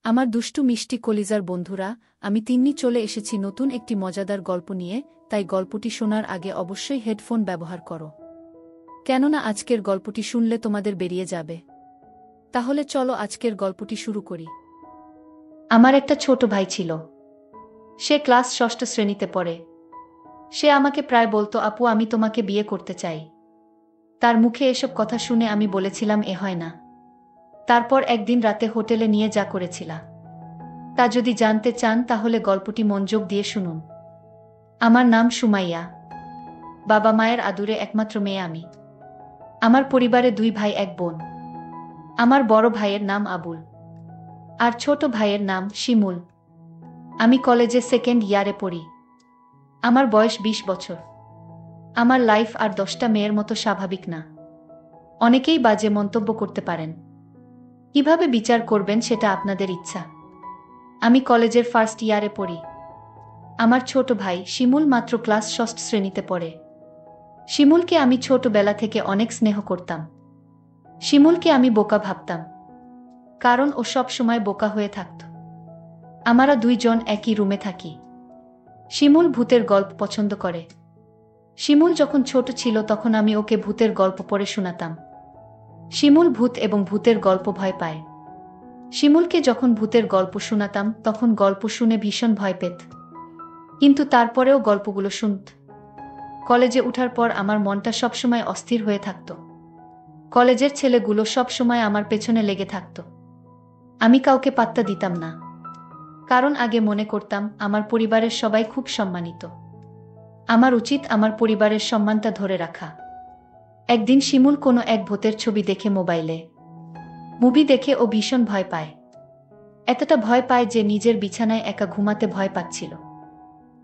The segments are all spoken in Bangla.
আমার দুষ্টু মিষ্টি কলিজার বন্ধুরা, আমি তিন্নি চলে এসেছি নতুন একটি মজাদার গল্প নিয়ে, তাই গল্পটি শোনার আগে অবশ্যই হেডফোন ব্যবহার করো। কেননা আজকের গল্পটি শুনলে তোমাদের বেরিয়ে যাবে। তাহলে চলো আজকের গল্পটি শুরু করি। আমার একটা ছোট ভাই ছিল। সে ক্লাস ষষ্ঠ শ্রেণীতে পড়ে। সে আমাকে প্রায় বলতো, আপু আমি তোমাকে বিয়ে করতে চাই। তার মুখে এসব কথা শুনে আমি বলেছিলাম এ হয় না। তারপর একদিন রাতে হোটেলে নিয়ে যা করেছিলাম তা যদি জানতে চান তাহলে গল্পটি মনোযোগ দিয়ে শুনুন। আমার নাম সুমাইয়া। বাবা মায়ের আদুরে একমাত্র মেয়ে আমি। আমার পরিবারে 2 ভাই 1 বোন। আমার বড় ভাইয়ের নাম আবুল আর ছোট ভাইয়ের নাম শিমুল। আমি কলেজে সেকেন্ড ইয়ারে পড়ি। আমার বয়স 20 বছর। আমার লাইফ আর 10টা মেয়ের মতো স্বাভাবিক না। অনেকেই বাজে মন্তব্য করতে পারেন। কিভাবে বিচার করবেন সেটা আপনাদের ইচ্ছা। আমি কলেজের ফার্স্ট ইয়ারে পড়ি। আমার ছোট ভাই শিমুল মাত্র ক্লাস ষষ্ঠ শ্রেণীতে পড়ে। শিমুলকে আমি ছোটবেলা থেকে অনেক স্নেহ করতাম। শিমুলকে আমি বোকা ভাবতাম, কারণ ও সব সময় বোকা হয়ে থাকত। আমরা 2 জন একই রুমে থাকি। শিমুল ভূতের গল্প পছন্দ করে। শিমুল যখন ছোট ছিল তখন আমি ওকে ভূতের গল্প পড়ে শোনাতাম। শিমুল ভূত এবং ভূতের গল্প ভয় পায়। শিমুলকে যখন ভূতের গল্প শোনাতাম তখন গল্প শুনে ভীষণ ভয় পেত, কিন্তু তারপরেও গল্পগুলো শুনত। কলেজে ওঠার পর আমার মনটা সবসময় অস্থির হয়ে থাকত। কলেজের ছেলেগুলো সবসময় আমার পেছনে লেগে থাকত। আমি কাউকে পাত্তা দিতাম না, কারণ আগে মনে করতাম আমার পরিবারের সবাই খুব সম্মানিত। আমার উচিত আমার পরিবারের সম্মানটা ধরে রাখা। একদিন শিমুল কোনো এক ভূতের ছবি দেখে মোবাইলে। মুভি দেখে ও ভীষণ ভয় পায়। এতটা ভয় পায় যে নিজের বিছানায় একা ঘুমাতে ভয় পাচ্ছিল।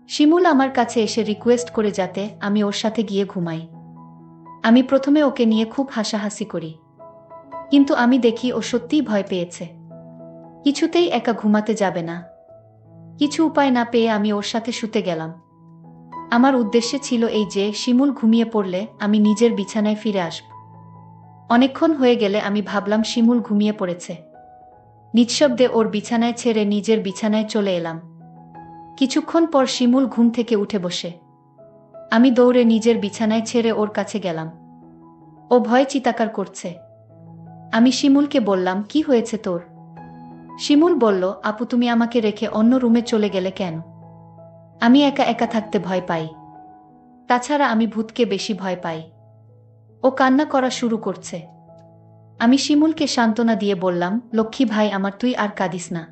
শিমুল আমার কাছে এসে রিকোয়েস্ট করে যাতে আমি ওর সাথে গিয়ে ঘুমাই। আমি প্রথমে ওকে নিয়ে খুব হাসাহাসি করি, কিন্তু আমি দেখি ও সত্যিই ভয় পেয়েছে। কিছুতেই একা ঘুমাতে যাবে না। কিছু উপায় না পেয়ে আমি ওর সাথে শুতে গেলাম। আমার উদ্দেশ্য ছিল এই যে শিমুল ঘুমিয়ে পড়লে আমি নিজের বিছানায় ফিরে আসব। অনেকক্ষণ হয়ে গেলে আমি ভাবলাম শিমুল ঘুমিয়ে পড়েছে। নিঃশব্দে ওর বিছানায় ছেড়ে নিজের বিছানায় চলে এলাম। কিছুক্ষণ পর শিমুল ঘুম থেকে উঠে বসে। আমি দৌড়ে নিজের বিছানায় ছেড়ে ওর কাছে গেলাম। ও ভয়ে চিৎকার করছে। আমি শিমুলকে বললাম, কি হয়েছে তোর? শিমুল বলল, আপু তুমি আমাকে রেখে অন্য রুমে চলে গেলে কেন? আমি একা একা থাকতে ভয় পাই। তাছাড়া আমি ভূতকে বেশি ভয় পাই। ও কান্না করা শুরু করছে। আমি শিমুলকে সান্ত্বনা দিয়ে বললাম, লক্ষ্মী ভাই আমার, তুই আর কাঁদিস না।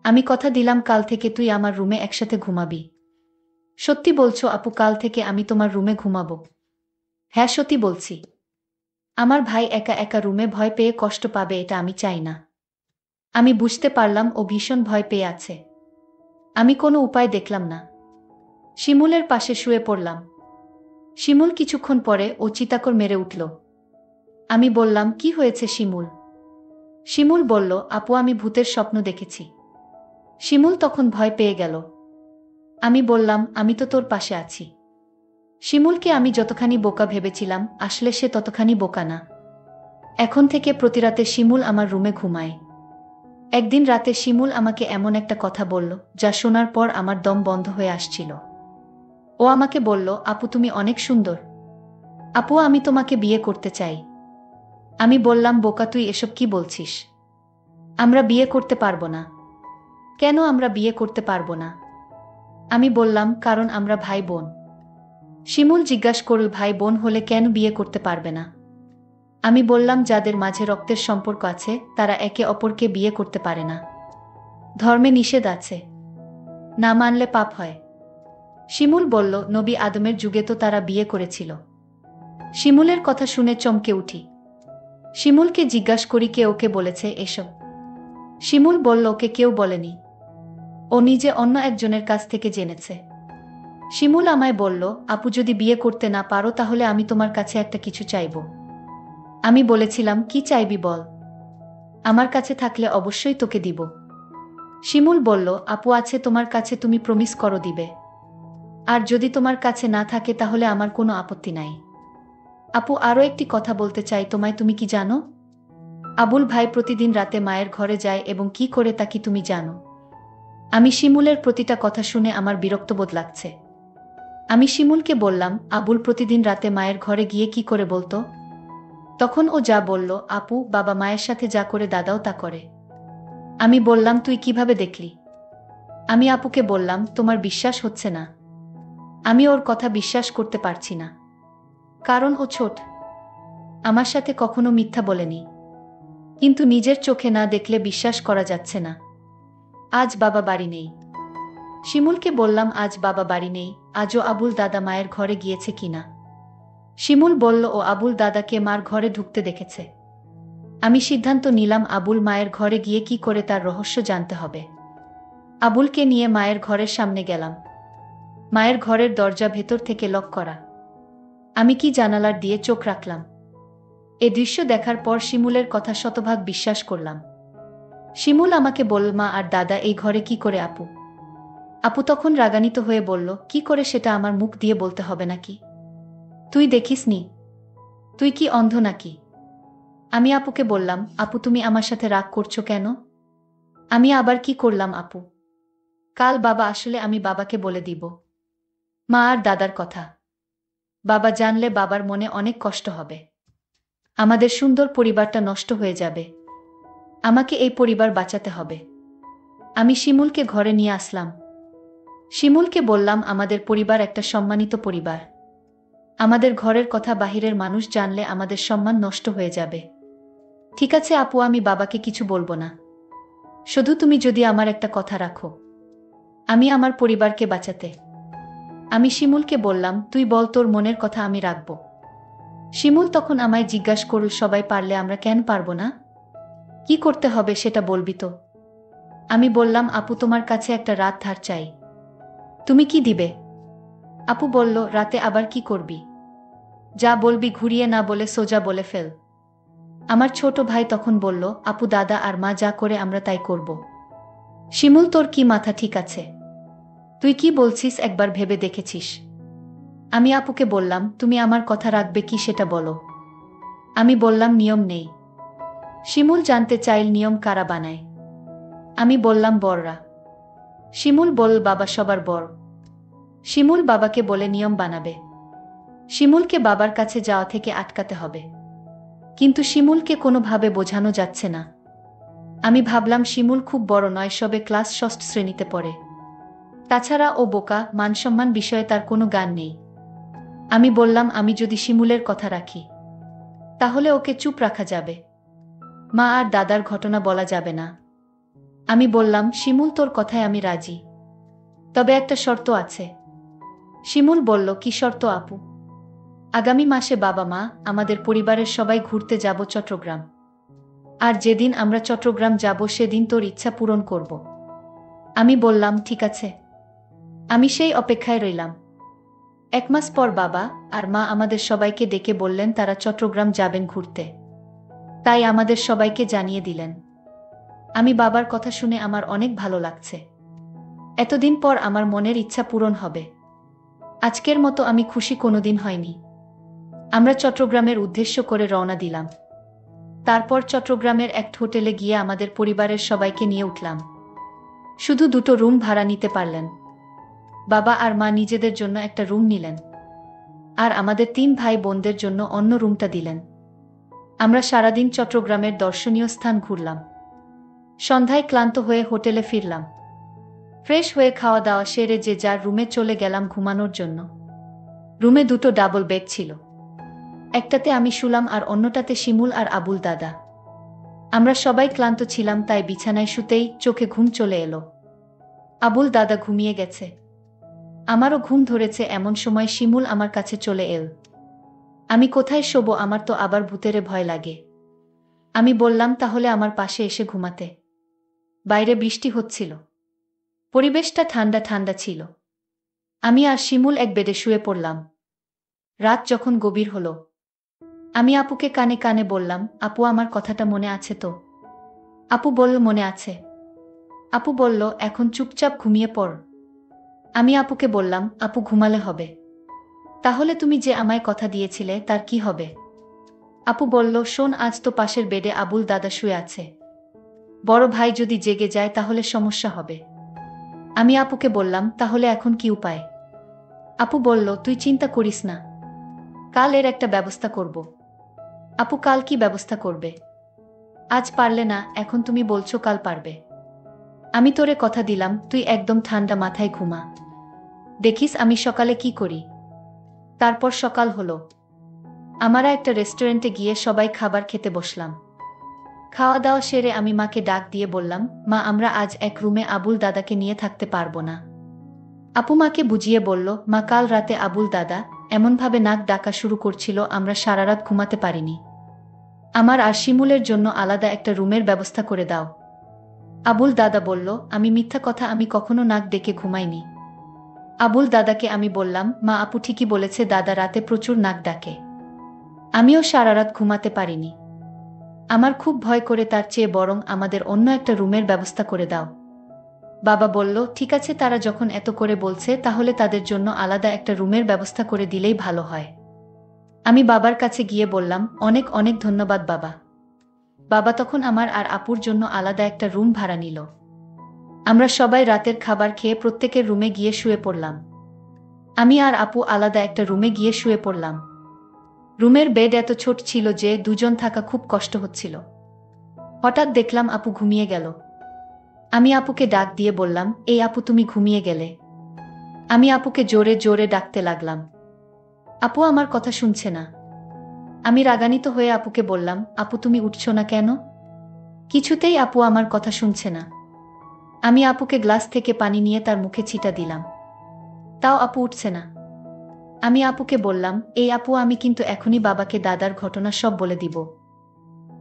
আমি কথা দিলাম কাল থেকে তুই আমার রুমে একসাথে ঘুমাবি। সত্যি বলছো আপু, কাল থেকে আমি তোমার রুমে ঘুমাবো? হ্যাঁ সত্যি বলছি। আমার ভাই একা একা রুমে ভয় পেয়ে কষ্ট পাবে, এটা আমি চাই না। আমি বুঝতে পারলাম ও ভীষণ ভয় পেয়ে আছে। আমি কোনো উপায় দেখলাম না। শিমুলের পাশে শুয়ে পড়লাম। শিমুল কিছুক্ষণ পরে ও চিৎকার মেরে উঠল। আমি বললাম, কি হয়েছে শিমুল? শিমুল বলল, আপু আমি ভূতের স্বপ্ন দেখেছি। শিমুল তখন ভয় পেয়ে গেল। আমি বললাম, আমি তো তোর পাশে আছি। শিমুলকে আমি যতখানি বোকা ভেবেছিলাম আসলে সে ততখানি বোকা না। এখন থেকে প্রতি রাতে শিমুল আমার রুমে ঘুমায়। একদিন রাতে শিমুল আমাকে এমন একটা কথা বলল যা শোনার পর আমার দম বন্ধ হয়ে আসছিল। ও আমাকে বলল, আপু তুমি অনেক সুন্দর। আপু আমি তোমাকে বিয়ে করতে চাই। আমি বললাম, বোকা তুই এসব কি বলছিস? আমরা বিয়ে করতে পারবো না। কেন আমরা বিয়ে করতে পারবো না? আমি বললাম, কারণ আমরা ভাই বোন। শিমুল জিজ্ঞাসা করল, ভাই বোন হলে কেন বিয়ে করতে পারবে না? আমি বললাম, যাদের মাঝে রক্তের সম্পর্ক আছে তারা একে অপরকে বিয়ে করতে পারে না। ধর্মে নিষেধ আছে, না মানলে পাপ হয়। শিমুল বলল, নবী আদমের যুগে তো তারা বিয়ে করেছিল। শিমুলের কথা শুনে চমকে উঠি। শিমুলকে জিজ্ঞাসা করি, কে ওকে বলেছে এসব? শিমুল বলল, ওকে কেউ বলেনি। ও নিজে অন্য একজনের কাছ থেকে জেনেছে। শিমুল আমায় বলল, আপু যদি বিয়ে করতে না পারো তাহলে আমি তোমার কাছে একটা কিছু চাইব। আমি বলেছিলাম, কি চাইবি বল। আমার কাছে থাকলে অবশ্যই তোকে দিব। শিমুল বলল, আপু আছে তোমার কাছে, তুমি প্রমিস করো দিবে। আর যদি তোমার কাছে না থাকে তাহলে আমার কোনো আপত্তি নাই। আপু আরও একটি কথা বলতে চাই তোমায়, তুমি কি জানো? আবুল ভাই প্রতিদিন রাতে মায়ের ঘরে যায় এবং কি করে তা কি তুমি জানো? আমি শিমুলের প্রতিটা কথা শুনে আমার বিরক্তবোধ লাগছে। আমি শিমুলকে বললাম, আবুল প্রতিদিন রাতে মায়ের ঘরে গিয়ে কি করে বলতো? তখন ও যা বলল, আপু, বাবা মায়ের সাথে যা করে দাদাও তা করে। আমি বললাম, তুই কিভাবে দেখলি? আমি আপুকে বললাম, তোমার বিশ্বাস হচ্ছে না। আমি ওর কথা বিশ্বাস করতে পারছি না, কারণ ও ছোট। আমার সাথে কখনো মিথ্যা বলেনি, কিন্তু নিজের চোখে না দেখলে বিশ্বাস করা যাচ্ছে না। আজ বাবা বাড়ি নেই। শিমুলকে বললাম, আজ বাবা বাড়ি নেই, আজও আবুল দাদা মায়ের ঘরে গিয়েছে কিনা। শিমুল বলল, ও আবুল দাদাকে মার ঘরে ঢুকতে দেখেছে। আমি সিদ্ধান্ত নিলাম আবুল মায়ের ঘরে গিয়ে কি করে তার রহস্য জানতে হবে। আবুলকে নিয়ে মায়ের ঘরের সামনে গেলাম। মায়ের ঘরের দরজা ভেতর থেকে লক করা। আমি কি জানালার দিয়ে চোখ রাখলাম। এ দৃশ্য দেখার পর শিমুলের কথা শতভাগ বিশ্বাস করলাম। শিমুল আমাকে বলল, মা আর দাদা এই ঘরে কি করে? আপু আপু তখন রাগান্বিত হয়ে বলল, কি করে সেটা আমার মুখ দিয়ে বলতে হবে নাকি? তুই দেখিসনি? তুই কি অন্ধ নাকি? আমি আপুকে বললাম, আপু তুমি আমার সাথে রাগ করছো কেন? আমি আবার কি করলাম আপু? কাল বাবা আসলে আমি বাবাকে বলে দিব মা আর দাদার কথা। বাবা জানলে বাবার মনে অনেক কষ্ট হবে। আমাদের সুন্দর পরিবারটা নষ্ট হয়ে যাবে। আমাকে এই পরিবার বাঁচাতে হবে। আমি শিমুলকে ঘরে নিয়ে আসলাম। শিমুলকে বললাম, আমাদের পরিবার একটা সম্মানিত পরিবার। আমাদের ঘরের কথা বাহিরের মানুষ জানলে আমাদের সম্মান নষ্ট হয়ে যাবে। ঠিক আছে আপু, আমি বাবাকে কিছু বলবো না। শুধু তুমি যদি আমার একটা কথা রাখো, আমি আমার পরিবারকে বাঁচাতে। আমি শিমুলকে বললাম, তুই বল, তোর মনের কথা আমি রাখব। শিমুল তখন আমায় জিজ্ঞাসা করল, সবাই পারলে আমরা কেন পারবো না? কি করতে হবে সেটা বলবি তো? আমি বললাম, আপু তোমার কাছে একটা রাত ধার চাই। তুমি কি দিবে? আপু বলল, রাতে আবার কি করবি? যা বলবি ঘুরিয়ে না বলে সোজা বলে ফেল। আমার ছোট ভাই তখন বলল, আপু দাদা আর মা যা করে আমরা তাই করব। শিমুল, তোর কি মাথা ঠিক আছে? তুই কি বলছিস একবার ভেবে দেখেছিস? আমি আপুকে বললাম, তুমি আমার কথা রাখবে কি সেটা বলো। আমি বললাম, নিয়ম নেই। শিমুল জানতে চাইল, নিয়ম কারা বানায়? আমি বললাম, বড়রা। শিমুল বলল, বাবা সবার বড়। শিমুল বাবাকে বলে নিয়ম বানাবে। শিমুলকে বাবার কাছে যাওয়া থেকে আটকাতে হবে। কিন্তু শিমুলকে কোনোভাবে বোঝানো যাচ্ছে না। আমি ভাবলাম, শিমুল খুব বড় নয়, সবে ক্লাস 6 শ্রেণীতে পড়ে। তাছাড়া ও বোকা, মানসম্মান বিষয়ে তার কোনো জ্ঞান নেই। আমি বললাম, আমি যদি শিমুলের কথা রাখি, তাহলে ওকে চুপ রাখা যাবে। মা আর দাদার ঘটনা বলা যাবে না। আমি বললাম, শিমুল তোর কথায় আমি রাজি, তবে একটা শর্ত আছে। শিমুল বলল, কি শর্ত আপু? আগামী মাসে বাবা মা আমাদের পরিবারের সবাই ঘুরতে যাব চট্টগ্রাম। আর যেদিন আমরা চট্টগ্রাম যাব সেদিন তোর ইচ্ছা পূরণ করব। আমি বললাম, ঠিক আছে। আমি সেই অপেক্ষায় রইলাম। 1 মাস পর বাবা আর মা আমাদের সবাইকে ডেকে বললেন তারা চট্টগ্রাম যাবেন ঘুরতে। তাই আমাদের সবাইকে জানিয়ে দিলেন। আমি বাবার কথা শুনে আমার অনেক ভালো লাগছে। এতদিন পর আমার মনের ইচ্ছা পূরণ হবে। আজকের মতো আমি খুশি কোনোদিন হয়নি। আমরা চট্টগ্রামের উদ্দেশ্য করে রওনা দিলাম। তারপর চট্টগ্রামের এক হোটেলে গিয়ে আমাদের পরিবারের সবাইকে নিয়ে উঠলাম। শুধু 2টো রুম ভাড়া নিতে পারলেন। বাবা আর মা নিজেদের জন্য একটা রুম নিলেন, আর আমাদের 3 ভাই বোনদের জন্য অন্য রুমটা দিলেন। আমরা সারাদিন চট্টগ্রামের দর্শনীয় স্থান ঘুরলাম। সন্ধ্যায় ক্লান্ত হয়ে হোটেলে ফিরলাম। ফ্রেশ হয়ে খাওয়া দাওয়া সেরে যে যার রুমে চলে গেলাম ঘুমানোর জন্য। রুমে 2টো ডাবল বেড ছিল। একটাতে আমি শুলাম আর অন্যটাতে শিমুল আর আবুল দাদা। আমরা সবাই ক্লান্ত ছিলাম, তাই বিছানায় শুতেই চোখে ঘুম চলে এলো। আবুল দাদা ঘুমিয়ে গেছে। আমারও ঘুম ধরেছে, এমন সময় শিমুল আমার কাছে চলে এল। আমি কোথায় শোবো? আমার তো আবার ভূতেরে ভয় লাগে। আমি বললাম, তাহলে আমার পাশে এসে ঘুমাতে। বাইরে বৃষ্টি হচ্ছিল। পরিবেশটা ঠান্ডা ঠান্ডা ছিল। আমি আর শিমুল এক বেডে শুয়ে পড়লাম। রাত যখন গভীর হলো, আমি আপুকে কানে কানে বললাম, আপু আমার কথাটা মনে আছে তো? আপু বলল, মনে আছে। আপু বলল, এখন চুপচাপ ঘুমিয়ে পড়। আমি আপুকে বললাম, আপু ঘুমালে হবে? তাহলে তুমি যে আমায় কথা দিয়েছিলে তার কি হবে? আপু বলল, শোন, আজ তো পাশের বেডে আবুল দাদা শুয়ে আছে। বড় ভাই যদি জেগে যায় তাহলে সমস্যা হবে। আমি আপুকে বললাম, তাহলে এখন কি উপায়? আপু বলল, তুই চিন্তা করিস না, কাল এর একটা ব্যবস্থা করব। আপু, কাল কি ব্যবস্থা করবে? আজ পারলে না, এখন তুমি বলছো কাল পারবে। আমি তোরে কথা দিলাম, তুই একদম ঠান্ডা মাথায় ঘুমা, দেখিস আমি সকালে কি করি। তারপর সকাল হলো। আমরা একটা রেস্টুরেন্টে গিয়ে সবাই খাবার খেতে বসলাম। খাওয়া দাওয়া সেরে আমি মাকে ডাক দিয়ে বললাম, মা, আমরা আজ এক রুমে আবুল দাদাকে নিয়ে থাকতে পারবো না। আপু মাকে বুঝিয়ে বলল, মা, কাল রাতে আবুল দাদা এমনভাবে নাক ডাকা শুরু করছিল আমরা সারা রাত ঘুমাতে পারিনি। আমার আর শিমুলের জন্য আলাদা একটা রুমের ব্যবস্থা করে দাও। আবুল দাদা বলল, আমি মিথ্যা কথা, আমি কখনো নাক ডেকে ঘুমাইনি। আবুল দাদাকে আমি বললাম, মা, আপু ঠিকই বলেছে, দাদা রাতে প্রচুর নাক ডাকে। আমিও সারা রাত ঘুমাতে পারিনি। আমার খুব ভয় করে, তার চেয়ে বরং আমাদের অন্য একটা রুমের ব্যবস্থা করে দাও। বাবা বলল, ঠিক আছে, তারা যখন এত করে বলছে তাহলে তাদের জন্য আলাদা একটা রুমের ব্যবস্থা করে দিলেই ভালো হয়। আমি বাবার কাছে গিয়ে বললাম, অনেক অনেক ধন্যবাদ বাবা। বাবা তখন আমার আর আপুর জন্য আলাদা একটা রুম ভাড়া নিল। আমরা সবাই রাতের খাবার খেয়ে প্রত্যেকের রুমে গিয়ে শুয়ে পড়লাম। আমি আর আপু আলাদা একটা রুমে গিয়ে শুয়ে পড়লাম। রুমের বেড এত ছোট ছিল যে দুজন থাকা খুব কষ্ট হচ্ছিল। হঠাৎ দেখলাম আপু ঘুমিয়ে গেল। আমি আপুকে ডাক দিয়ে বললাম, এই আপু, তুমি ঘুমিয়ে গেলে? আমি আপুকে জোরে জোরে ডাকতে লাগলাম। আপু আমার কথা শুনছে না। আমি রাগান্বিত হয়ে আপুকে বললাম, আপু তুমি উঠছো না কেন? কিছুতেই আপু আমার কথা শুনছে না। আমি আপুকে গ্লাস থেকে পানি নিয়ে তার মুখে ছিটা দিলাম, তাও আপু উঠছে না। আমি আপুকে বললাম, এই আপু, আমি কিন্তু এখনই বাবাকে দাদার ঘটনা সব বলে দিব।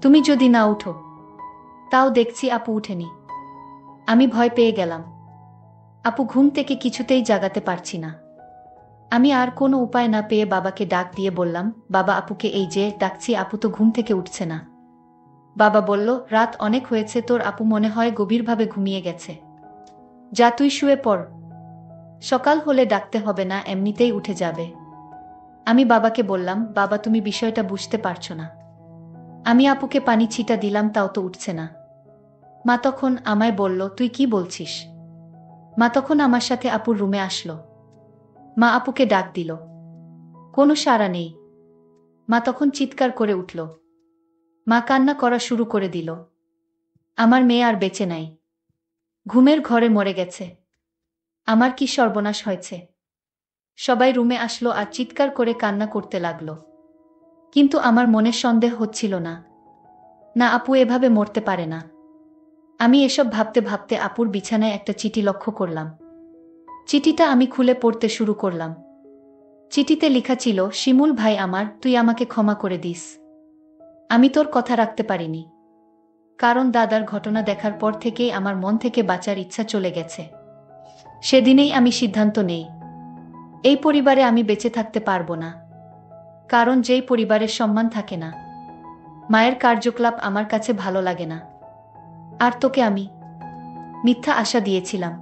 তুমি যদি না উঠো। তাও দেখছি আপু উঠেনি। আমি ভয় পেয়ে গেলাম। আপু ঘুম থেকে কিছুতেই জাগাতে পারছি না। আমি আর কোনো উপায় না পেয়ে বাবাকে ডাক দিয়ে বললাম, বাবা, আপুকে এই যে ডাকছি, আপু তো ঘুম থেকে উঠছে না। বাবা বলল, রাত অনেক হয়েছে, তোর আপু মনে হয় গভীরভাবে ঘুমিয়ে গেছে। যা তুই শুয়ে পড়, সকাল হলে ডাকতে হবে না, এমনিতেই উঠে যাবে। আমি বাবাকে বললাম, বাবা, তুমি বিষয়টা বুঝতে পারছো না। আমি আপুকে পানি ছিটা দিলাম, তাও তো উঠছে না। মা তখন আমায় বলল, তুই কি বলছিস? মা তখন আমার সাথে আপুর রুমে আসলো। মা আপুকে ডাক দিল, কোনো সাড়া নেই। মা তখন চিৎকার করে উঠল। মা কান্না করা শুরু করে দিল। আমার মেয়ে আর বেঁচে নাই, ঘুমের ঘরে মরে গেছে। আমার কি সর্বনাশ হয়েছে! সবাই রুমে আসলো আর চিৎকার করে কান্না করতে লাগলো। কিন্তু আমার মনে সন্দেহ হচ্ছিল না। না, আপু এভাবে মরতে পারে না। আমি এসব ভাবতে ভাবতে আপুর বিছানায় একটা চিঠি লক্ষ্য করলাম। চিঠিটা আমি খুলে পড়তে শুরু করলাম। চিঠিতে লেখা ছিল, শিমুল ভাই আমার, তুই আমাকে ক্ষমা করে দিস। আমি তোর কথা রাখতে পারিনি। কারণ দাদার ঘটনা দেখার পর থেকেই আমার মন থেকে বাঁচার ইচ্ছা চলে গেছে। সেদিনেই আমি সিদ্ধান্ত নেই, এই পরিবারে আমি বেঁচে থাকতে পারবো না। কারণ যেই পরিবারের সম্মান থাকে না, মায়ের কার্যকলাপ আমার কাছে ভালো লাগে না। আর তোকে আমি মিথ্যা আশা দিয়েছিলাম,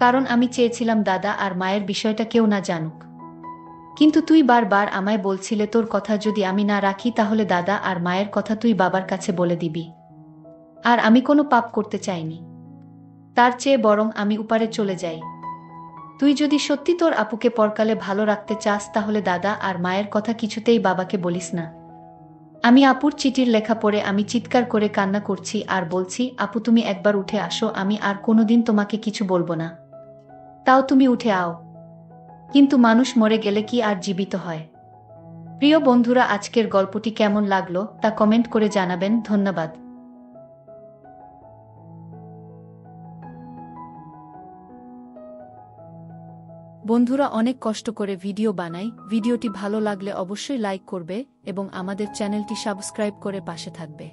কারণ আমি চেয়েছিলাম দাদা আর মায়ের বিষয়টা কেউ না জানুক। কিন্তু তুই বারবার আমায় বলছিলে, তোর কথা যদি আমি না রাখি তাহলে দাদা আর মায়ের কথা তুই বাবার কাছে বলে দিবি। আর আমি কোনো পাপ করতে চাইনি, তার চেয়ে বরং আমি উপারে চলে যাই। তুই যদি সত্যি তোর আপুকে পরকালে ভালো রাখতে চাস তাহলে দাদা আর মায়ের কথা কিছুতেই বাবাকে বলিস না। আমি আপুর চিঠির লেখা পড়ে আমি চিৎকার করে কান্না করছি আর বলছি, আপু তুমি একবার উঠে আসো, আমি আর কোনোদিন তোমাকে কিছু বলবো না। তাও তুমি উঠে আও। কিন্তু মানুষ মরে গেলে কি আর জীবিত হয়? প্রিয় বন্ধুরা, আজকের গল্পটি কেমন লাগলো তা কমেন্ট করে জানাবেন। ধন্যবাদ। বন্ধুরা, অনেক কষ্ট করে ভিডিও বানাই। ভিডিওটি ভালো লাগলে অবশ্যই লাইক করবে এবং আমাদের চ্যানেলটি সাবস্ক্রাইব করে পাশে থাকবে।